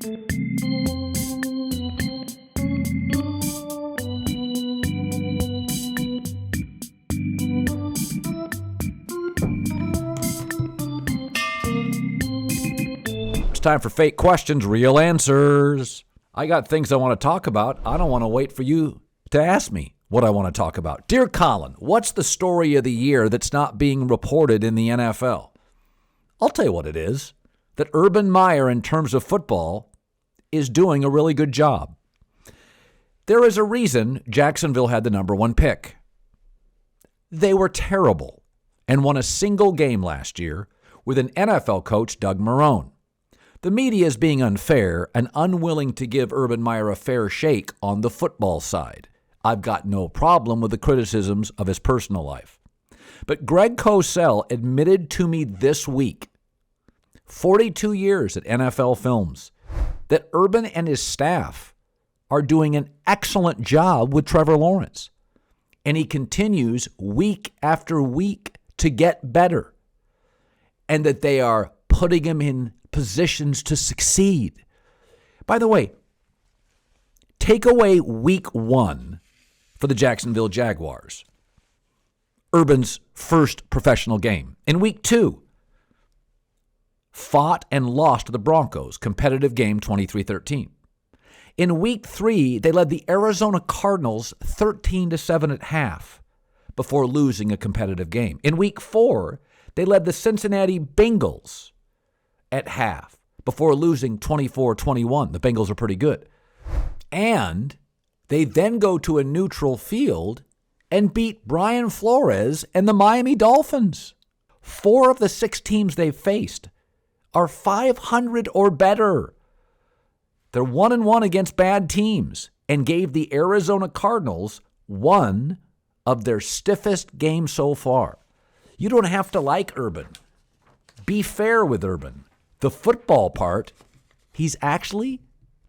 Time for fake questions, real answers. I got things I want to talk about. I don't want to wait for you to ask me what I want to talk about. Dear Colin, what's the story of the year that's not being reported in the NFL? I'll tell you what it is. That Urban Meyer, in terms of football, is doing a really good job. There is a reason Jacksonville had the number 1 pick. They were terrible and won a single game last year with an NFL coach, Doug Marrone. The media is being unfair and unwilling to give Urban Meyer a fair shake on the football side. I've got no problem with the criticisms of his personal life. But Greg Cosell admitted to me this week, 42 years at NFL Films, that Urban and his staff are doing an excellent job with Trevor Lawrence. And he continues week after week to get better. And that they are putting him in positions to succeed. By the way, take away week 1 for the Jacksonville Jaguars, Urban's first professional game. In week 2, fought and lost to the Broncos, competitive game 23-13. In week 3, they led the Arizona Cardinals 13-7 at half before losing a competitive game. In week 4, they led the Cincinnati Bengals at half before losing 24-21. The Bengals are pretty good. And they then go to a neutral field and beat Brian Flores and the Miami Dolphins. 4 of the 6 teams they've faced are 500 or better. They're 1-1 against bad teams and gave the Arizona Cardinals one of their stiffest games so far. You don't have to like Urban. Be fair with Urban. The football part, he's actually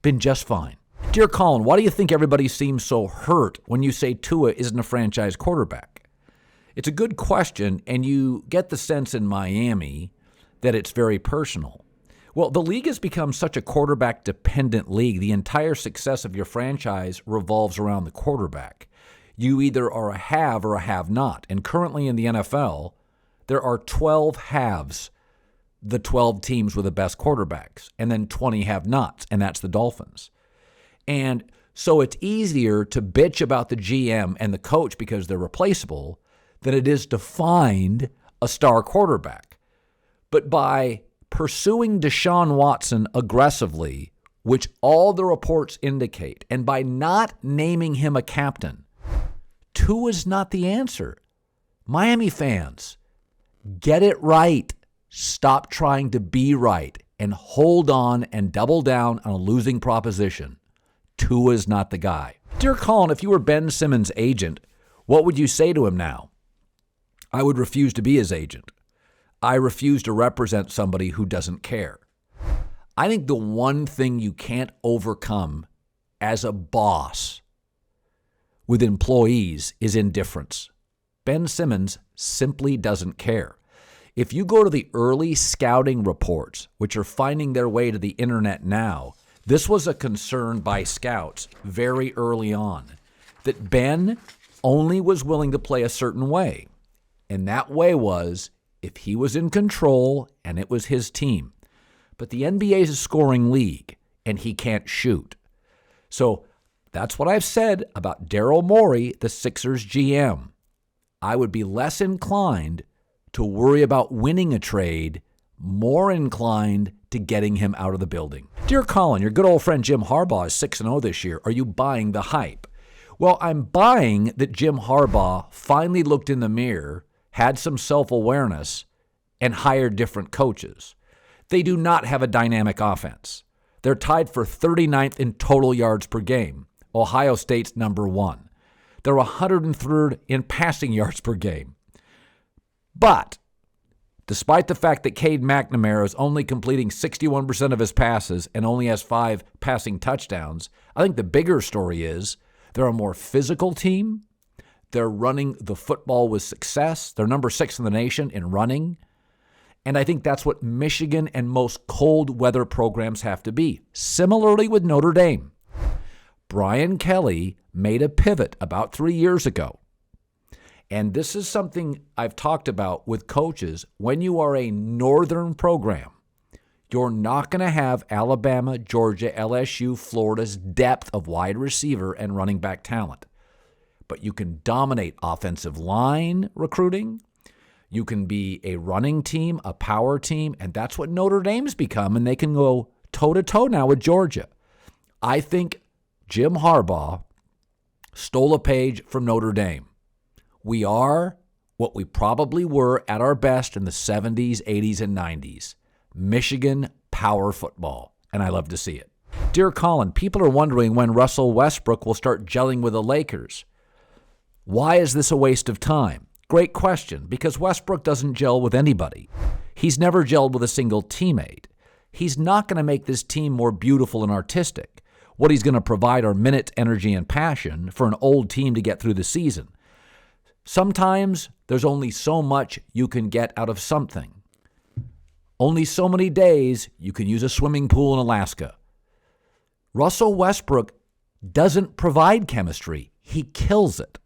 been just fine. Dear Colin, why do you think everybody seems so hurt when you say Tua isn't a franchise quarterback? It's a good question, and you get the sense in Miami that it's very personal. Well, the league has become such a quarterback-dependent league. The entire success of your franchise revolves around the quarterback. You either are a have or a have-not. And currently in the NFL, there are 12 haves, the 12 teams with the best quarterbacks, and then 20 have-nots, and that's the Dolphins. And so it's easier to bitch about the GM and the coach because they're replaceable than it is to find a star quarterback. But by pursuing Deshaun Watson aggressively, which all the reports indicate, and by not naming him a captain, Tua's not the answer. Miami fans, get it right. Stop trying to be right and hold on and double down on a losing proposition. Tua's not the guy. Dear Colin, if you were Ben Simmons' agent, what would you say to him now? I would refuse to be his agent. I refuse to represent somebody who doesn't care. I think the one thing you can't overcome as a boss with employees is indifference. Ben Simmons simply doesn't care. If you go to the early scouting reports, which are finding their way to the internet now, this was a concern by scouts very early on, that Ben only was willing to play a certain way. And that way was if he was in control and it was his team. But the NBA is a scoring league, and he can't shoot. So that's what I've said about Daryl Morey, the Sixers GM. I would be less inclined to worry about winning a trade, more inclined to getting him out of the building. Dear Colin, your good old friend Jim Harbaugh is 6-0 this year. Are you buying the hype? Well, I'm buying that Jim Harbaugh finally looked in the mirror, had some self-awareness, and hired different coaches. They do not have a dynamic offense. They're tied for 39th in total yards per game. Ohio State's number 1. They're 103rd in passing yards per game. But despite the fact that Cade McNamara is only completing 61% of his passes and only has 5 passing touchdowns, I think the bigger story is they're a more physical team. They're running the football with success. They're number 6 in the nation in running. And I think that's what Michigan and most cold weather programs have to be. Similarly with Notre Dame. Brian Kelly made a pivot about 3 years ago. And this is something I've talked about with coaches. When you are a northern program, you're not going to have Alabama, Georgia, LSU, Florida's depth of wide receiver and running back talent. But you can dominate offensive line recruiting. You can be a running team, a power team, and that's what Notre Dame's become, and they can go toe-to-toe now with Georgia. I think Jim Harbaugh stole a page from Notre Dame. We are what we probably were at our best in the 70s, 80s, and 90s. Michigan power football, and I love to see it. Dear Colin, people are wondering when Russell Westbrook will start gelling with the Lakers. Why is this a waste of time? Great question, because Westbrook doesn't gel with anybody. He's never gelled with a single teammate. He's not going to make this team more beautiful and artistic. What he's going to provide are minutes, energy, and passion for an old team to get through the season. Sometimes there's only so much you can get out of something. Only so many days you can use a swimming pool in Alaska. Russell Westbrook doesn't provide chemistry. He kills it.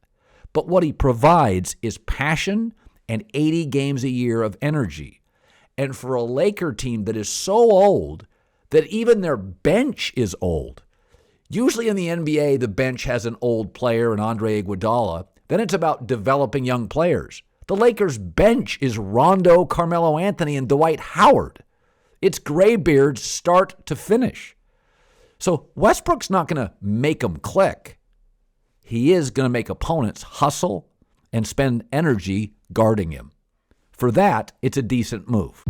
But what he provides is passion and 80 games a year of energy. And for a Laker team that is so old that even their bench is old. Usually in the NBA, the bench has an old player, an Andre Iguodala. Then it's about developing young players. The Lakers' bench is Rondo, Carmelo Anthony, and Dwight Howard. It's graybeards start to finish. So Westbrook's not going to make them click. He is going to make opponents hustle and spend energy guarding him. For that, it's a decent move.